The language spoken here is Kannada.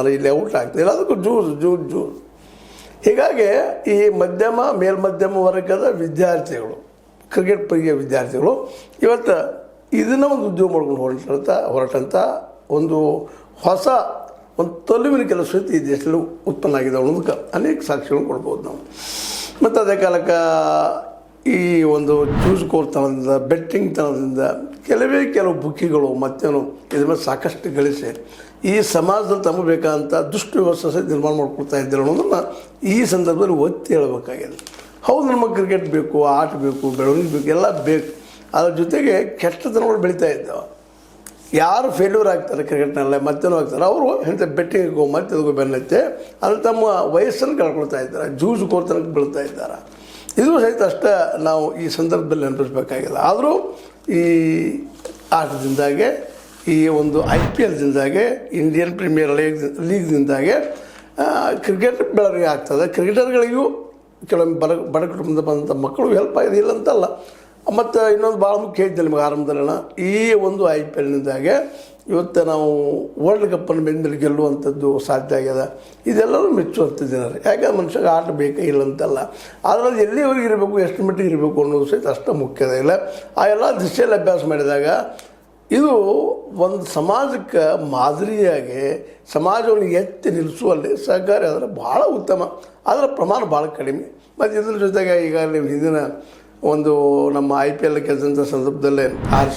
ಇಲ್ಲಿ ಔಟ್ ಆಗ್ತಿಲ್ಲ, ಅದಕ್ಕೂ ಜ್ಯೂಸ್. ಹೀಗಾಗಿ ಈ ಮಧ್ಯಮ ಮೇಲ್ಮಧ್ಯಮ ವರ್ಗದ ವಿದ್ಯಾರ್ಥಿಗಳು, ಕ್ರಿಕೆಟ್ ಪ್ರಿಯ ವಿದ್ಯಾರ್ಥಿಗಳು ಇವತ್ತು ಇದನ್ನು ಒಂದು ಉದ್ಯೋಗ ಮಾಡ್ಕೊಂಡು ಹೊರಟಂಥ ಒಂದು ಹೊಸ ಒಂದು ತಲುವಿನ ಕೆಲಸ ಈ ದೇಶದಲ್ಲಿ ಉತ್ಪನ್ನ ಆಗಿದೆ ಅನ್ನೋದಕ್ಕೆ ಅನೇಕ ಸಾಕ್ಷಿಗಳನ್ನು ಕೊಡ್ಬೋದು ನಾವು. ಮತ್ತು ಅದೇ ಕಾಲಕ್ಕೆ ಈ ಒಂದು ಜ್ಯೂಸ್ ಕೋರ್ತನದಿಂದ, ಬೆಟ್ಟಿಂಗ್ ತನದಿಂದ ಕೆಲವು ಬುಕ್ಕಿಗಳು ಮತ್ತೇನು ಇದ್ರ ಮೇಲೆ ಸಾಕಷ್ಟು ಗಳಿಸಿ ಈ ಸಮಾಜದಲ್ಲಿ ತಮಗೆ ಬೇಕಾದಂಥ ದುಷ್ಟ ವ್ಯವಸ್ಥೆ ಸಹಿತ ನಿರ್ಮಾಣ ಮಾಡ್ಕೊಳ್ತಾ ಇದ್ದಾರೆ ಅನ್ನೋದನ್ನು ಈ ಸಂದರ್ಭದಲ್ಲಿ ಒತ್ತಿ ಹೇಳಬೇಕಾಗಿದೆ. ಹೌದು, ನಮಗೆ ಕ್ರಿಕೆಟ್ ಬೇಕು, ಆಟ ಬೇಕು, ಬೆಳವಣಿಗೆ ಬೇಕು, ಎಲ್ಲ ಬೇಕು. ಅದ್ರ ಜೊತೆಗೆ ಕೆಟ್ಟತನಗಳು ಬೆಳೀತಾ ಇದ್ದಾವೆ. ಯಾರು ಫೇಲ್ಯೂರ್ ಆಗ್ತಾರೆ ಕ್ರಿಕೆಟ್ನಲ್ಲೇ ಮತ್ತೇನೋ ಆಗ್ತಾರೆ, ಅವರು ಇಂಥ ಬೆಟ್ಟಿಂಗಿಗೂ ಮತ್ತದಕ್ಕೂ ಬೆನ್ನತ್ತೆ ಅದು ತಮ್ಮ ವಯಸ್ಸನ್ನು ಕಳ್ಕೊಳ್ತಾ ಇದ್ದಾರೆ, ಜ್ಯೂಸ್ ಕೋರ್ತನಕ್ಕೆ ಬೀಳ್ತಾ ಇದ್ದಾರೆ. ಇದು ಸಹಿತ ಅಷ್ಟೇ ನಾವು ಈ ಸಂದರ್ಭದಲ್ಲಿ ನೆನಪಿಸಬೇಕಾಗಿಲ್ಲ. ಆದರೂ ಈ ಆಟದಿಂದಾಗೆ, ಈ ಒಂದು IPLದಿಂದಾಗೆ, ಇಂಡಿಯನ್ ಪ್ರೀಮಿಯರ್ ಲೀಗ್ದಿಂದಾಗೆ ಕ್ರಿಕೆಟ್ ಬೆಳವಣಿಗೆ ಆಗ್ತದೆ. ಕ್ರಿಕೆಟರ್ಗಳಿಗೂ ಕೆಲವೊಮ್ಮೆ ಬಡ ಕುಟುಂಬದಿಂದ ಬಂದಂಥ ಮಕ್ಕಳು ಹೆಲ್ಪ್ ಆಗಿದೆ, ಇಲ್ಲ ಅಂತಲ್ಲ. ಮತ್ತು ಇನ್ನೊಂದು ಭಾಳ ಮುಖ್ಯ ಇದ್ದೆ ನಿಮಗೆ ಆರಂಭದಲ್ಲಿನ, ಈ ಒಂದು IPLನಿಂದಾಗೆ ಇವತ್ತು ನಾವು ವರ್ಲ್ಡ್ ಕಪ್ಪನ್ನು ಬೆಂದಲ್ಲಿ ಗೆಲ್ಲುವಂಥದ್ದು ಸಾಧ್ಯ ಆಗ್ಯದ. ಇದೆಲ್ಲರೂ ಮೆಚ್ಚುವಂಥ ಜನರು. ಯಾಕಂದ್ರೆ ಮನುಷ್ಯಗೆ ಆಟ ಬೇಕೇ ಇಲ್ಲ ಅಂತಲ್ಲ, ಅದರಲ್ಲಿ ಎಲ್ಲಿವರೆಗೆ ಇರಬೇಕು, ಎಷ್ಟು ಮಟ್ಟಿಗೆ ಇರಬೇಕು ಅನ್ನೋದು ಸಹಿತ ಅಷ್ಟು ಮುಖ್ಯದ ಇಲ್ಲ. ಆ ಎಲ್ಲ ದಿಶೆಯಲ್ಲಿ ಅಭ್ಯಾಸ ಮಾಡಿದಾಗ ಇದು ಒಂದು ಸಮಾಜಕ್ಕೆ ಮಾದರಿಯಾಗಿ ಸಮಾಜವನ್ನು ಎತ್ತಿ ನಿಲ್ಲಿಸುವಲ್ಲಿ ಸಹಕಾರಿ ಆದರೆ ಭಾಳ ಉತ್ತಮ. ಅದರ ಪ್ರಮಾಣ ಭಾಳ ಕಡಿಮೆ. ಮತ್ತು ಇದ್ರ ಜೊತೆಗೆ ಈಗ ನೀವು ಹಿಂದಿನ ಒಂದು ನಮ್ಮ IPL ಗೆದ್ದಂಥ ಸಂದರ್ಭದಲ್ಲೇ RC